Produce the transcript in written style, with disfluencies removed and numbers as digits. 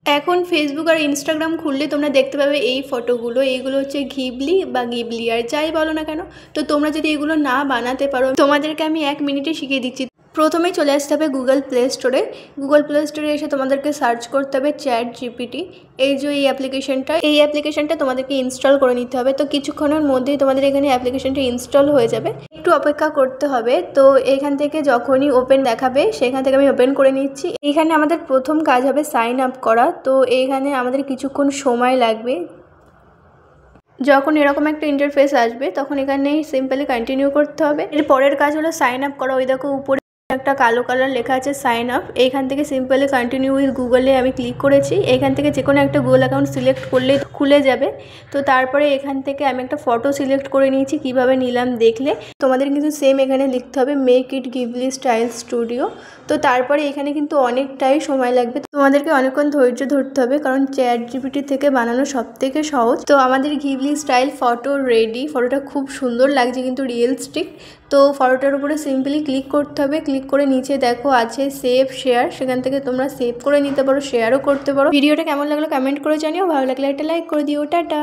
এখন ফেসবুক আর ইনস্টাগ্রাম খুললে তোমরা দেখতে পাবে এই ফটোগুলো, এইগুলো হচ্ছে ঘিবলি বা গিবলি আর যাই বলো না কেন। তো তোমরা যদি এগুলো না বানাতে পারো, তোমাদেরকে আমি 1 মিনিটে শিখিয়ে দিচ্ছি। প্রথমেই চলে আসতে হবে গুগল প্লে স্টোরে। গুগল প্লে স্টোরে এসে তোমাদেরকে সার্চ করতে হবে চ্যাট জিপিটি। এই যে এই অ্যাপ্লিকেশনটা তোমাদেরকে ইনস্টল করে নিতে হবে। তো কিছুক্ষণের মধ্যেই তোমাদের এখানে অ্যাপ্লিকেশনটা ইনস্টল হয়ে যাবে, একটু অপেক্ষা করতে হবে। তো এখান থেকে যখনই ওপেন দেখাবে সেখান থেকে আমি ওপেন করে নিচ্ছি। এখানে আমাদের প্রথম কাজ হবে সাইন আপ করা। তো এইখানে আমাদের কিছুক্ষণ সময় লাগবে। যখন এরকম একটা ইন্টারফেস আসবে তখন এখানে সিম্পলি কন্টিনিউ করতে হবে। এর পরের কাজ হলো সাইন আপ করা। ওই দেখো উপরে একটা কালো কালার লেখা আছে সাইন আপ। এইখান থেকে সিম্পলি কন্টিনিউ উইথ গুগলে আমি ক্লিক করেছি। এখান থেকে যে কোনো একটা গুগল অ্যাকাউন্ট সিলেক্ট করলে খুলে যাবে। তো তারপরে এখান থেকে আমি একটা ফটো সিলেক্ট করে নিয়েছি। কিভাবে নিলাম দেখলে তোমাদের কিন্তু সেম এখানে লিখতে হবে make it Ghibli style studio. তো তারপরে এখানে কিন্তু অনেকটাই সময় লাগবে, তোমাদেরকে অনেকক্ষণ ধৈর্য ধরতে হবে, কারণ চ্যাট জিপিটি থেকে বানানো সবথেকে সহজ। তো আমাদের গিবলি স্টাইল ফটো রেডি। ফটোটা খুব সুন্দর লাগছে কিন্তু রিয়েলিস্টিক। তো ফটোটার উপরে সিম্পলি ক্লিক করতে হবে। ক্লিক করে নিচে দেখো আছে সেভ শেয়ার, সেখান থেকে তোমরা সেভ করে নিতে পারো, শেয়ারও করতে পারো। ভিডিওটা কেমন লাগলো কমেন্ট করে জানিও, ভালো লাগলে একটা লাইক করে দিও। টাটা।